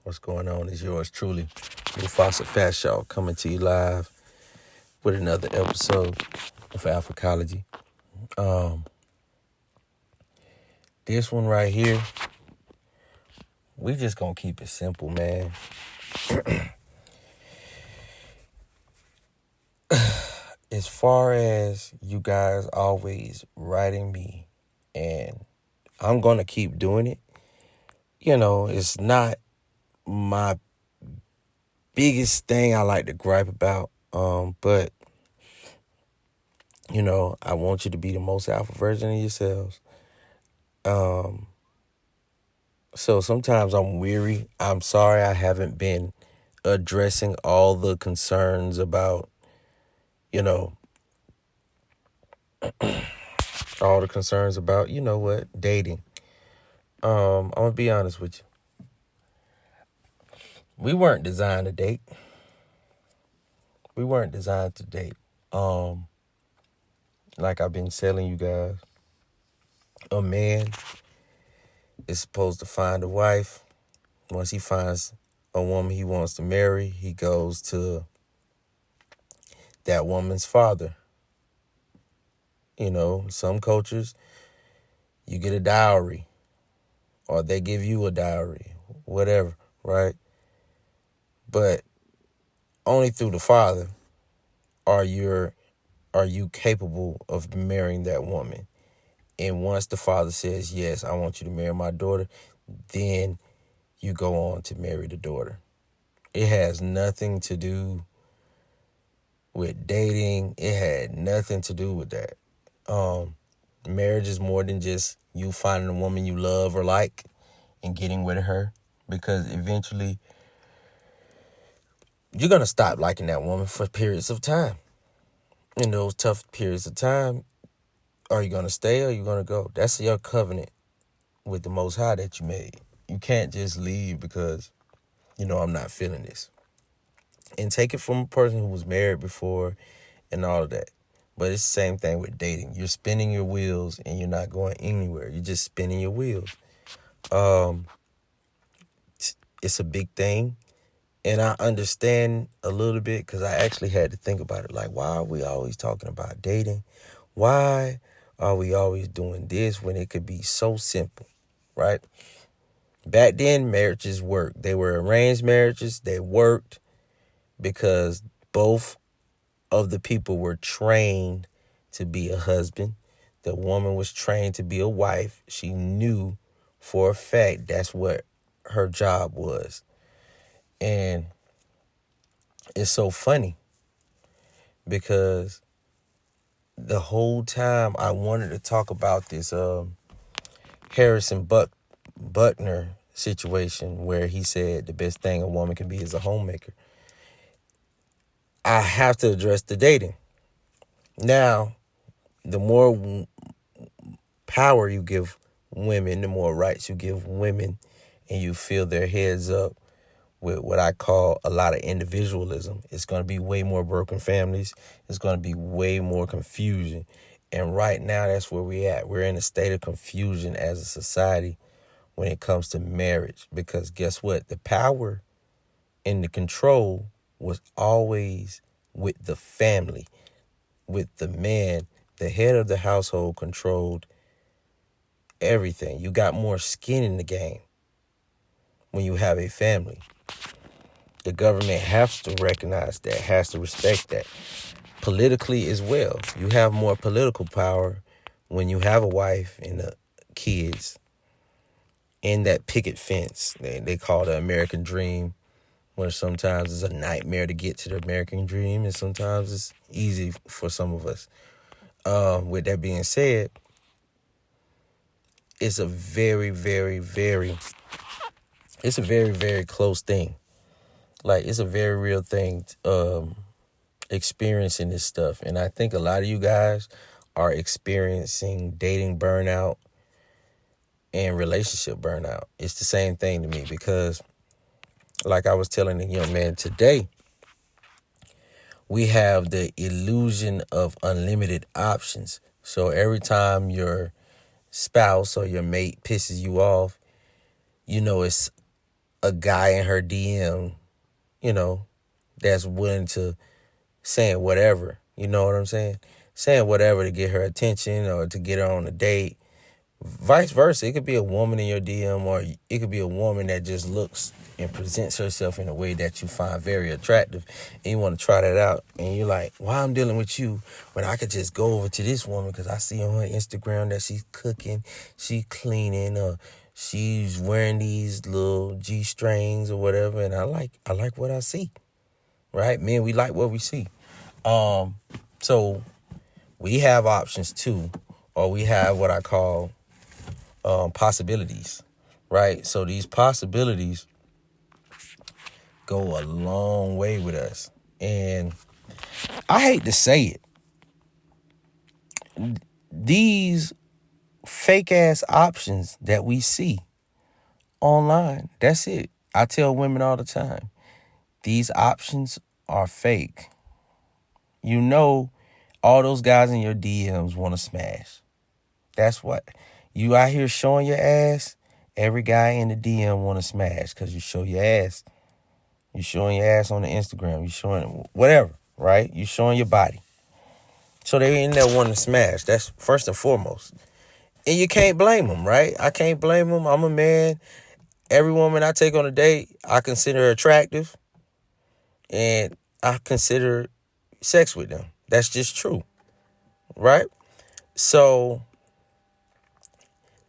What's going on is yours truly, Mufasa Fast Show, coming to you live with another episode of Africology. Um, this one right here, we just gonna keep it simple, man. As far as you guys always writing me, and I'm gonna keep doing it. It's not my biggest thing I like to gripe about. But I want you to be the most alpha version of yourselves. So sometimes I'm weary. I'm sorry I haven't been addressing all the concerns about, you know, all the concerns about, dating. I'm gonna be honest with you. We weren't designed to date. We weren't designed to date. Um, like I've been telling you guys, a man is supposed to find a wife. Once he finds a woman he wants to marry, he goes to that woman's father. Some cultures, you get a dowry or they give you a dowry, whatever, right? But only through the father are you capable of marrying that woman. And once the father says, yes, I want you to marry my daughter, then you go on to marry the daughter. It has nothing to do with dating. It had nothing to do with that. Marriage is more than just you finding a woman you love or like and getting with her, because eventually you're going to stop liking that woman for periods of time. In those tough periods of time, are you going to stay or are you going to go? That's your covenant with the Most High that you made. You can't just leave because, I'm not feeling this. And take it from a person who was married before and all of that. But it's the same thing with dating. You're spinning your wheels and you're not going anywhere. You're just spinning your wheels. It's a big thing. And I understand a little bit because I actually had to think about it. Like, why are we always talking about dating? Why are we always doing this when it could be so simple, right? Back then, marriages worked. They were arranged marriages. They worked because both of the people were trained to be a husband. The woman was trained to be a wife. She knew for a fact that's what her job was. And it's so funny because the whole time I wanted to talk about this Harrison Buckner situation where he said the best thing a woman can be is a homemaker. I have to address the dating. Now, the more power you give women, the more rights you give women, and you fill their heads up with what I call a lot of individualism, it's going to be way more broken families. It's going to be way more confusion. And right now, that's where we're at. We're in a state of confusion as a society when it comes to marriage. Because guess what? The power and the control was always with the family, with the man. The head of the household controlled everything. You got more skin in the game when you have a family. The government has to recognize that, has to respect that. Politically as well. You have more political power when you have a wife and kids in that picket fence. They call the American dream, where sometimes it's a nightmare to get to the American dream, and sometimes it's easy for some of us. With that being said, it's a very, very, very close thing. Like, it's a very real thing, experiencing this stuff. And I think a lot of you guys are experiencing dating burnout and relationship burnout. It's the same thing to me because, like I was telling the young man today, we have the illusion of unlimited options. So every time your spouse or your mate pisses you off, it's a guy in her DM, you know, that's willing to saying whatever. You know what I'm saying? Saying whatever to get her attention or to get her on a date. Vice versa, it could be a woman in your DM, or it could be a woman that just looks and presents herself in a way that you find very attractive, and you want to try that out, and you're like, why I'm dealing with you when I could just go over to this woman because I see on her Instagram that she's cooking, she cleaning, or she's wearing these little G-strings or whatever, and I like what I see, right? Men, we like what we see. So we have options too, or we have what I call possibilities, right? So these possibilities go a long way with us. And I hate to say it, these fake ass options that we see online, that's it. I tell women all the time, these options are fake. You know, all those guys in your DMs want to smash. That's what you out here showing your ass. Every guy in the DM want to smash because you show your ass. You showing your ass on the Instagram. You showing whatever, right? You showing your body. So they in there wanting to smash. That's first and foremost. And you can't blame them, right? I can't blame them. I'm a man. Every woman I take on a date, I consider attractive. And I consider sex with them. That's just true, right? So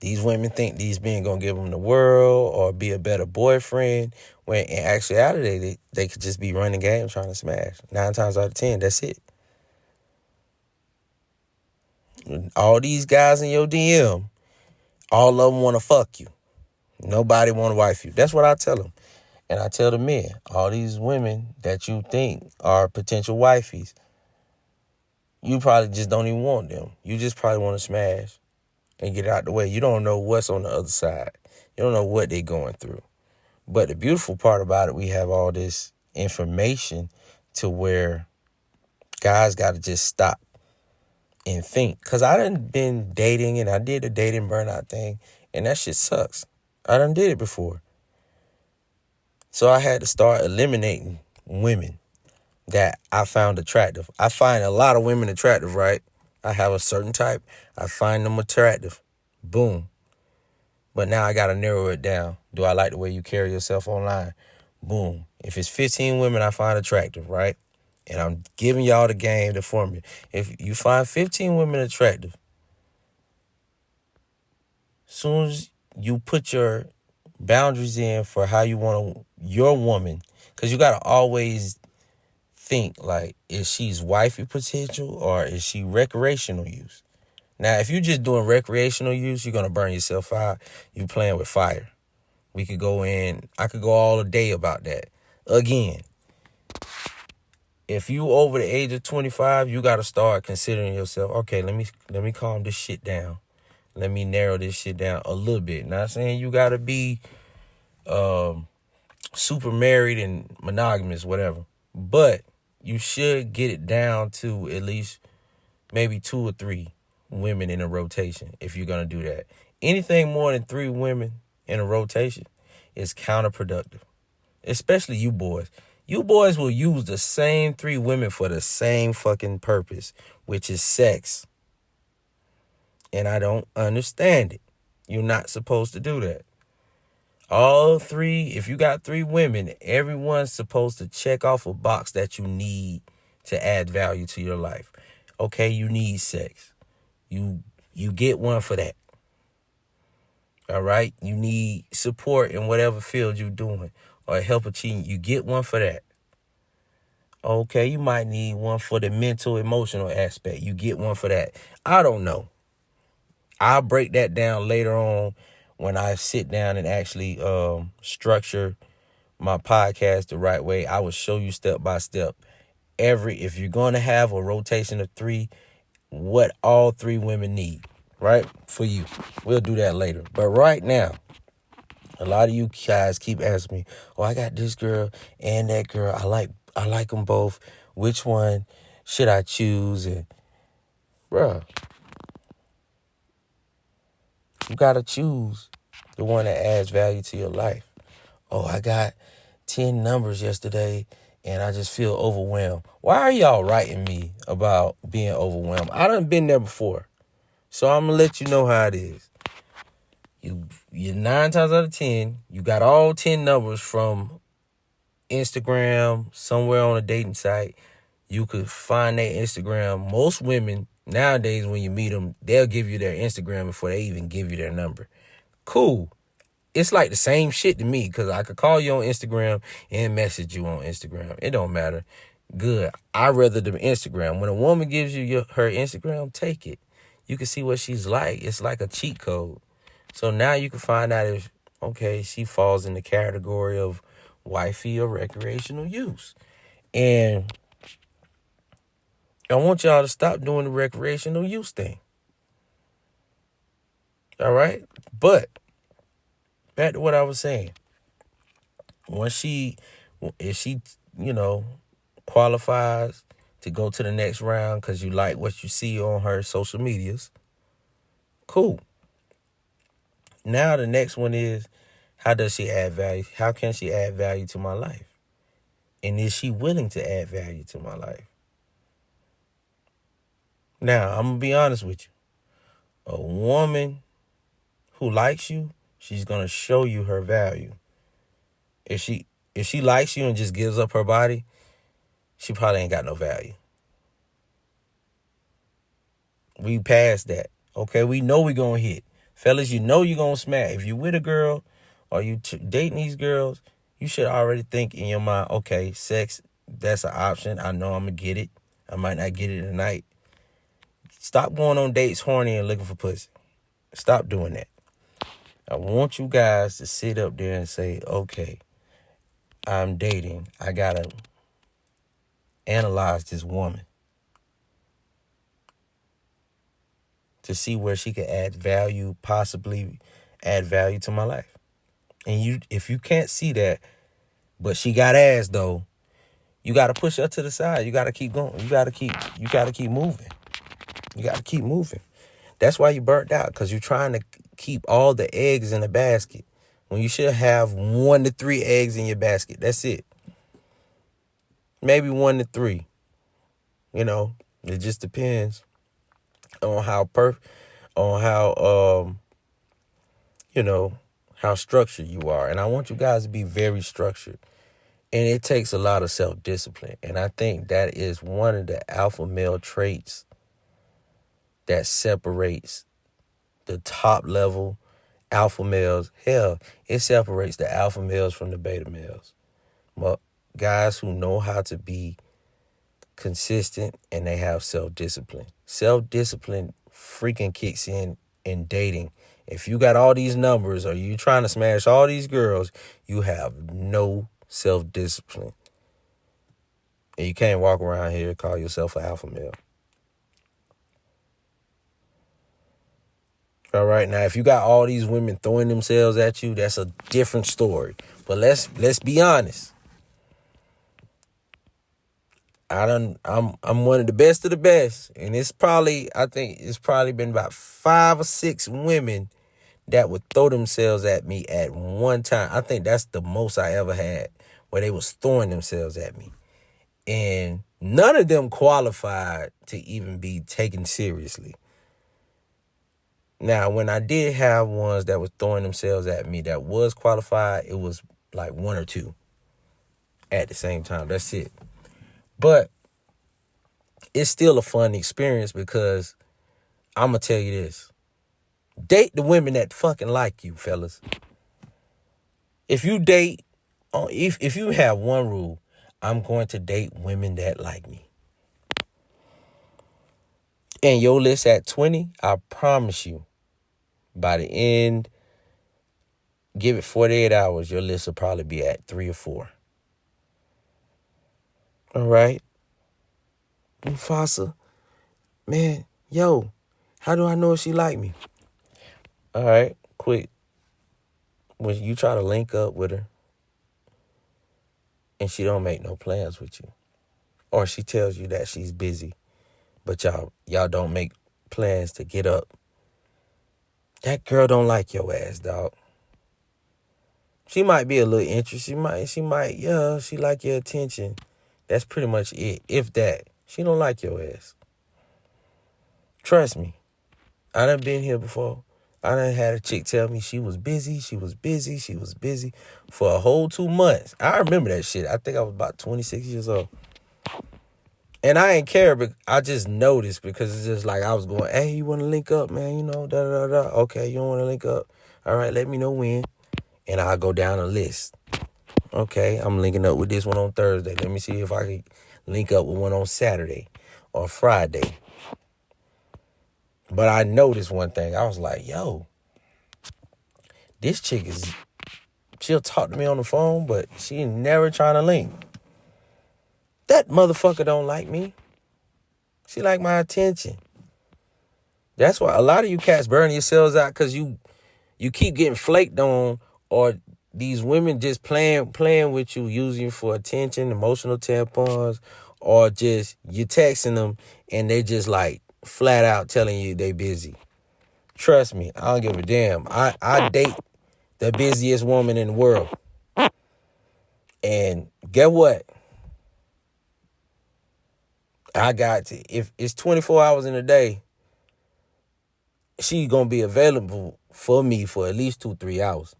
these women think these men gonna give them the world or be a better boyfriend, when in actuality they could just be running games trying to smash. 9 times out of 10, that's it. All these guys in your DM, all of them want to fuck you. Nobody want to wife you. That's what I tell them. And I tell the men, all these women that you think are potential wifeys, you probably just don't even want them. You just probably want to smash and get out the way. You don't know what's on the other side. You don't know what they're going through. But the beautiful part about it, we have all this information to where guys got to just stop and think. Because I done been dating, and I did the dating burnout thing, and that shit sucks. I done did it before. So I had to start eliminating women that I found attractive. I find a lot of women attractive, right? I have a certain type. I find them attractive. Boom. But now I got to narrow it down. Do I like the way you carry yourself online? Boom. If it's 15 women I find attractive, right? And I'm giving y'all the game, the formula. If you find 15 women attractive, soon as you put your boundaries in for how you want your woman, because you got to always think, like, is she's wifey potential or is she recreational use? Now, if you're just doing recreational use, you're going to burn yourself out. You playing with fire. We could go in. I could go all day about that. Again, if you over the age of 25, you got to start considering yourself, okay, let me calm this shit down. Let me narrow this shit down a little bit. Not saying you got to be super married and monogamous, whatever. But you should get it down to at least maybe 2 or 3 women in a rotation if you're going to do that. Anything more than 3 women in a rotation is counterproductive. Especially you boys. You boys will use the same 3 women for the same fucking purpose, which is sex. And I don't understand it. You're not supposed to do that. All 3, if you got 3 women, everyone's supposed to check off a box that you need to add value to your life. Okay, you need sex. You get one for that. All right? You need support in whatever field you're doing or help achieve. You get one for that. Okay, you might need one for the mental, emotional aspect. You get one for that. I don't know. I'll break that down later on when I sit down and actually structure my podcast the right way. I will show you step by step if you're going to have a rotation of 3, what all 3 women need, right? For you. We'll do that later. But right now, a lot of you guys keep asking me, oh, I got this girl and that girl. I like them both. Which one should I choose? And, bruh, you got to choose the one that adds value to your life. Oh, I got 10 numbers yesterday and I just feel overwhelmed. Why are y'all writing me about being overwhelmed? I done been there before. So I'm going to let you know how it is. You 9 times out of 10, you got all 10 numbers from Instagram, somewhere on a dating site. You could find their Instagram. Most women nowadays, when you meet them, they'll give you their Instagram before they even give you their number. Cool. It's like the same shit to me because I could call you on Instagram and message you on Instagram. It don't matter. Good. I'd rather the Instagram. When a woman gives you her Instagram, take it. You can see what she's like. It's like a cheat code. So now you can find out if, okay, she falls in the category of wifey or recreational use. And I want y'all to stop doing the recreational use thing. All right? But back to what I was saying. If she, qualifies to go to the next round because you like what you see on her social medias, cool. Now the next one is, how does she add value? How can she add value to my life? And is she willing to add value to my life? Now, I'm going to be honest with you. A woman who likes you, she's going to show you her value. If she likes you and just gives up her body, she probably ain't got no value. We passed that. Okay, we know we going to hit. Fellas, you know you're going to smack. If you with a girl or you dating these girls, you should already think in your mind, okay, sex, that's an option. I know I'm going to get it. I might not get it tonight. Stop going on dates horny and looking for pussy. Stop doing that. I want you guys to sit up there and say, okay, I'm dating. I got to analyze this woman to see where she can add value, possibly add value to my life. And if you can't see that, but she got ass though, you got to push her to the side. You got to keep going. You got to keep moving. You got to keep moving. That's why you burnt out, because you're trying to keep all the eggs in the basket when you should have 1 to 3 eggs in your basket. That's it. Maybe 1 to 3. It just depends on how how structured you are. And I want you guys to be very structured. And it takes a lot of self-discipline. And I think that is one of the alpha male traits that separates the top level alpha males. Hell, it separates the alpha males from the beta males. Well, guys who know how to be consistent and they have self-discipline. Self-discipline freaking kicks in dating. If you got all these numbers or you trying to smash all these girls, you have no self-discipline. And you can't walk around here and call yourself an alpha male. All right, now if you got all these women throwing themselves at you, that's a different story. But let's be honest. I'm one of the best of the best, and I think it's probably been about 5 or 6 women that would throw themselves at me at one time. I think that's the most I ever had, where they was throwing themselves at me. And none of them qualified to even be taken seriously. Now, when I did have ones that was throwing themselves at me that was qualified, it was like 1 or 2 at the same time. That's it. But it's still a fun experience, because I'm going to tell you this. Date the women that fucking like you, fellas. If you date, if you have one rule, I'm going to date women that like me. And your list at 20, I promise you, by the end, give it 48 hours, your list will probably be at 3 or 4. All right? Mufasa, man, yo, how do I know if she like me? All right, quick. When you try to link up with her and she don't make no plans with you, or she tells you that she's busy, but y'all don't make plans to get up, that girl don't like your ass, dog. She might be a little interested. She like your attention. That's pretty much it. If that. She don't like your ass. Trust me. I done been here before. I done had a chick tell me she was busy for a whole 2 months. I remember that shit. I think I was about 26 years old. And I ain't care, but I just noticed because it's just like I was going, hey, you want to link up, man? You know, da-da-da-da. Okay, you don't want to link up. All right, let me know when. And I'll go down a list. Okay, I'm linking up with this one on Thursday. Let me see if I can link up with one on Saturday or Friday. But I noticed one thing. I was like, yo, this chick she'll talk to me on the phone, but she never trying to link. That motherfucker don't like me. She like my attention. That's why a lot of you cats burn yourselves out because you keep getting flaked on, or these women just playing with you, using you for attention, emotional tampons, or just you texting them and they just like flat out telling you they busy. Trust me, I don't give a damn. I date the busiest woman in the world. And get what? I got to, if it's 24 hours in a day, she's going to be available for me for at least 2-3 hours.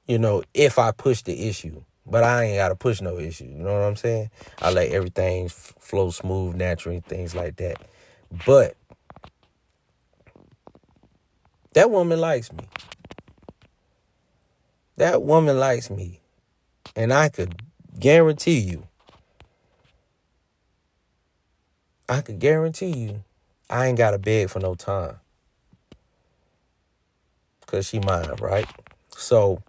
You know, if I push the issue. But I ain't got to push no issue. You know what I'm saying? I let everything flow smooth, naturally, things like that. But that woman likes me. That woman likes me. And I could guarantee you, I ain't got to beg for no time. Because she mine, right? So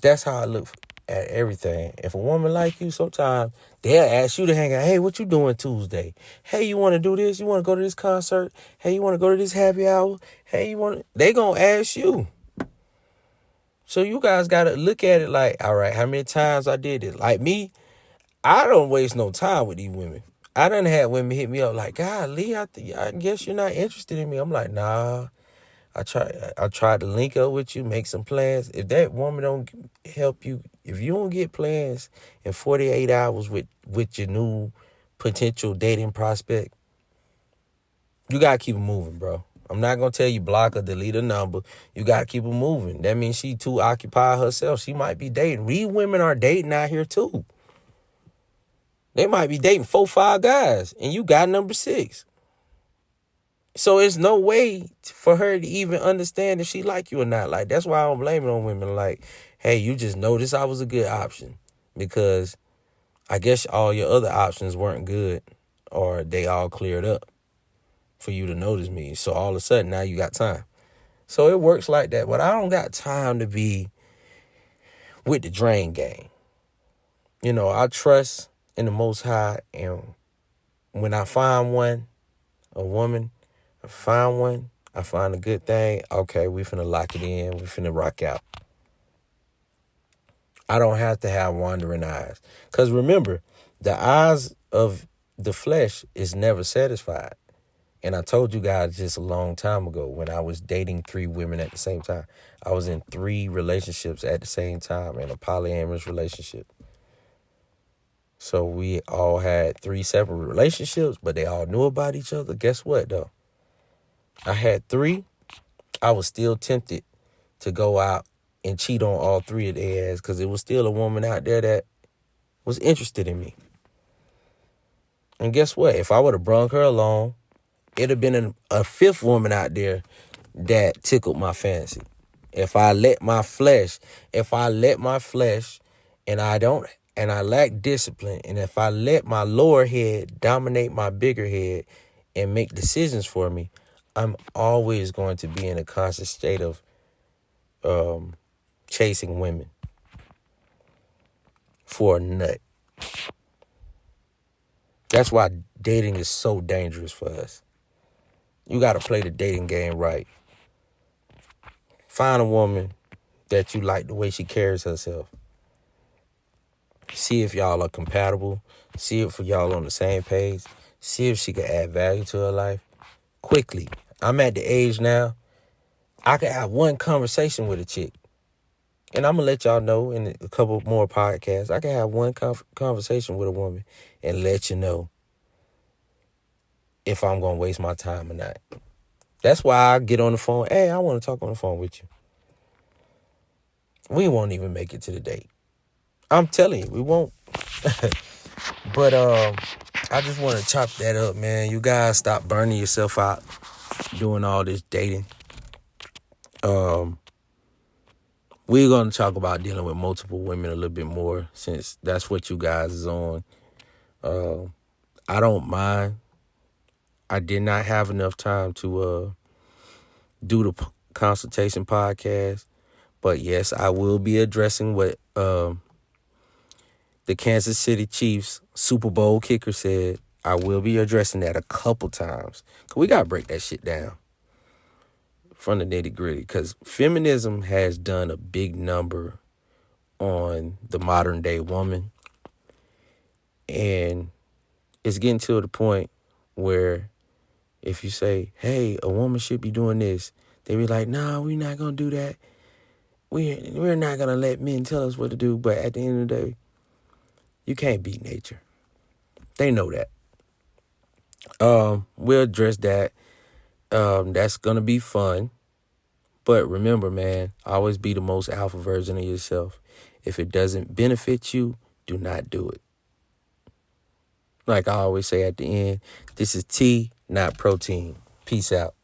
that's how I look at everything. If a woman like you, sometimes they'll ask you to hang out. Hey, what you doing Tuesday? Hey, you want to do this? You want to go to this concert? Hey, you want to go to this happy hour? Hey, they going to ask you. So you guys got to look at it like, all right, how many times I did it? Like me, I don't waste no time with these women. I done had women hit me up like, God, Lee, I guess you're not interested in me. I'm like, nah. I tried to link up with you, make some plans. If that woman don't help you, if you don't get plans in 48 hours with your new potential dating prospect, you got to keep it moving, bro. I'm not going to tell you block or delete a number. You got to keep it moving. That means she too occupied herself. She might be dating. We women are dating out here too. They might be dating 4-5 guys, and you got number 6. So it's no way for her to even understand if she like you or not. Like, that's why I don't blame it on women. Like, hey, you just noticed I was a good option because I guess all your other options weren't good or they all cleared up for you to notice me. So all of a sudden, now you got time. So it works like that. But I don't got time to be with the drain game. You know, I trust in the Most High. And when I find a woman, I find a good thing. Okay, we finna lock it in. We finna rock out. I don't have to have wandering eyes. Because remember, the eyes of the flesh is never satisfied. And I told you guys just a long time ago when I was dating 3 women at the same time. I was in 3 relationships at the same time in a polyamorous relationship. So we all had 3 separate relationships, but they all knew about each other. Guess what, though? I had 3. I was still tempted to go out and cheat on all 3 of their ass because it was still a woman out there that was interested in me. And guess what? If I would have brung her along, it'd have been a 5th woman out there that tickled my fancy. If I let my flesh and I lack discipline, and if I let my lower head dominate my bigger head and make decisions for me, I'm always going to be in a constant state of chasing women for a nut. That's why dating is so dangerous for us. You got to play the dating game right. Find a woman that you like the way she carries herself. See if y'all are compatible. See if y'all on the same page. See if she can add value to her life quickly. I'm at the age now, I could have one conversation with a chick. And I'm going to let y'all know in a couple more podcasts. I can have one conversation with a woman and let you know if I'm going to waste my time or not. That's why I get on the phone. Hey, I want to talk on the phone with you. We won't even make it to the date. I'm telling you, we won't. But I just want to chop that up, man. You guys stop burning yourself out doing all this dating. We're going to talk about dealing with multiple women a little bit more since that's what you guys is on. I don't mind. I did not have enough time to do the consultation podcast. But yes, I will be addressing what the Kansas City Chiefs Super Bowl kicker said. I will be addressing that a couple times. Because we got to break that shit down from the nitty gritty. Because feminism has done a big number on the modern day woman. And it's getting to the point where if you say, hey, a woman should be doing this, they be like, nah, we're not going to do that. We're not going to let men tell us what to do. But at the end of the day, you can't beat nature. They know that. We'll address that. That's going to be fun. But remember, man, always be the most alpha version of yourself. If it doesn't benefit you, do not do it. Like I always say at the end, this is tea, not protein. Peace out.